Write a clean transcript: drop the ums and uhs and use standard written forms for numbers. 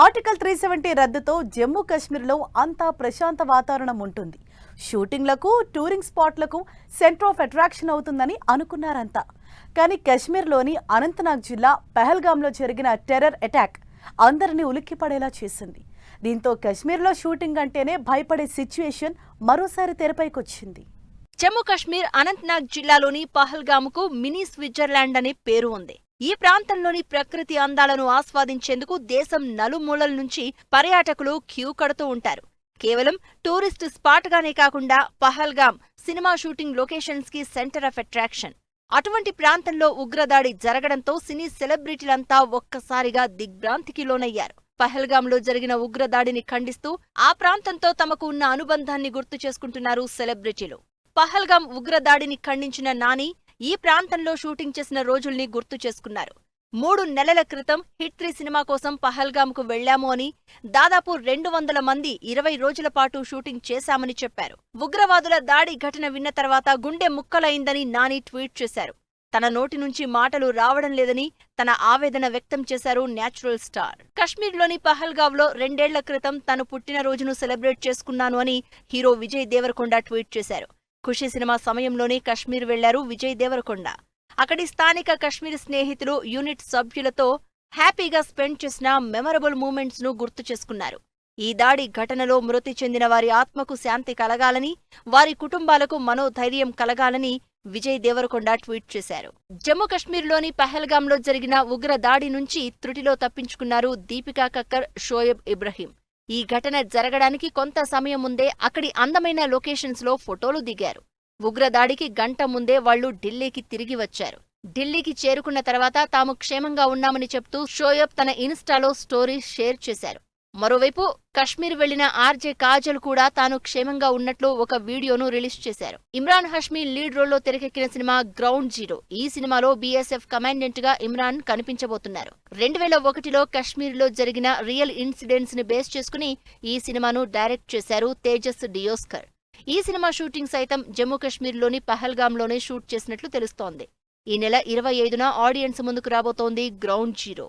Article 370 రద్దుతో Jammu కాశ్మీర్లో అంతా ప్రశాంత వాతావరణం ఉంటుంది. షూటింగ్లకు, టూరింగ్ స్పాట్లకు సెంటర్ ఆఫ్ అట్రాక్షన్ అవుతుందని అనుకున్నారంతా. కానీ కాశ్మీర్లోని అనంతనాగ్ జిల్లా పహల్గామ్లో జరిగిన టెర్రర్ అటాక్ అందరినీ ఉలిక్కిపడేలా చేసింది. దీంతో కాశ్మీర్లో షూటింగ్ అంటేనే భయపడే సిచ్యుయేషన్ మరోసారి తెరపైకొచ్చింది. జమ్మూ కాశ్మీర్ అనంతనాగ్ జిల్లాలోని పహల్గామ్కు మినీ స్విట్జర్లాండ్ అనే పేరు ఉంది. ఈ ప్రాంతంలోని ప్రకృతి అందాలను ఆస్వాదించేందుకు దేశం నలుమూలల నుంచి పర్యాటకులు క్యూ కడుతూ ఉంటారు. కేవలం టూరిస్టు స్పాట్గానే కాకుండా పహల్గామ్ సినిమా షూటింగ్ లొకేషన్స్ కి సెంటర్ ఆఫ్ అట్రాక్షన్. అటువంటి ప్రాంతంలో ఉగ్రదాడి జరగడంతో సినీ సెలబ్రిటీలంతా ఒక్కసారిగా దిగ్భ్రాంతికి లోనయ్యారు. పహల్గామ్లో జరిగిన ఉగ్రదాడిని ఖండిస్తూ ఆ ప్రాంతంతో తమకు ఉన్న అనుబంధాన్ని గుర్తు చేసుకుంటున్నారు సెలబ్రిటీలు. పహల్గామ్ ఉగ్రదాడిని ఖండించిన నాని ఈ ప్రాంతంలో షూటింగ్ చేసిన రోజుల్ని గుర్తు చేసుకున్నారు. 3 నెలల క్రితం హిట్ 3 సినిమా కోసం పహల్గామ్కు వెళ్లాము అని, దాదాపు 200 మంది 20 రోజుల పాటు షూటింగ్ చేశామని చెప్పారు. ఉగ్రవాదుల దాడి ఘటన విన్న తర్వాత గుండె ముక్కలైందని నాని ట్వీట్ చేశారు. తన నోటి నుంచి మాటలు రావడం లేదని తన ఆవేదన వ్యక్తం చేశారు న్యాచురల్ స్టార్. కశ్మీర్లోని పహల్గావ్లో 2 ఏళ్ల క్రితం తను పుట్టినరోజును సెలబ్రేట్ చేసుకున్నాను అని హీరో విజయ్ దేవరకొండ ట్వీట్ చేశారు. ఖుషీ సినిమా సమయంలోనే కశ్మీర్ వెళ్లారు విజయ్ దేవరకొండ. అక్కడి స్థానిక కశ్మీర్ స్నేహితులు, యూనిట్ సభ్యులతో హ్యాపీగా స్పెండ్ చేసిన మెమరబుల్ మూమెంట్స్ ను గుర్తు చేసుకున్నారు. ఈ దాడి ఘటనలో మృతి చెందిన వారి ఆత్మకు శాంతి కలగాలని, వారి కుటుంబాలకు మనోధైర్యం కలగాలని విజయ్ దేవరకొండ ట్వీట్ చేశారు. జమ్మూ కశ్మీర్లోని పహల్గామ్లో జరిగిన ఉగ్ర దాడి నుంచి త్రుటిలో తప్పించుకున్నారు దీపికా కక్కర్, షోయబ్ ఇబ్రహీం. ఈ ఘటన జరగడానికి కొంత సమయం ముందే అక్కడి అందమైన లొకేషన్స్ లో ఫోటోలు దిగారు. ఉగ్రదాడికి గంట ముందే వాళ్లు ఢిల్లీకి తిరిగి వచ్చారు. ఢిల్లీకి చేరుకున్న తర్వాత తాము క్షేమంగా ఉన్నామని చెప్తూ షోయబ్ తన ఇన్స్టాలో స్టోరీస్ షేర్ చేశారు. మరోవైపు కశ్మీర్ వెళ్లిన ఆర్జే కాజల్ కూడా తాను క్షేమంగా ఉన్నట్లు ఒక వీడియోను రిలీజ్ చేశారు. ఇమ్రాన్ హష్మీ లీడ్ రోల్లో తెరకెక్కిన సినిమా గ్రౌండ్ జీరో. ఈ సినిమాలో బీఎస్ఎఫ్ కమాండెంట్ గా ఇమ్రాన్ కనిపించబోతున్నారు. 2001లో కశ్మీర్లో జరిగిన రియల్ ఇన్సిడెంట్స్ ని బేస్ చేసుకుని ఈ సినిమాను డైరెక్ట్ చేశారు తేజస్ డియోస్కర్. ఈ సినిమా షూటింగ్ సైతం జమ్మూ కశ్మీర్లోని పహల్గామ్లోనే షూట్ చేసినట్లు తెలుస్తోంది. ఈ నెల 25న ఆడియన్స్ ముందుకు రాబోతోంది గ్రౌండ్ జీరో.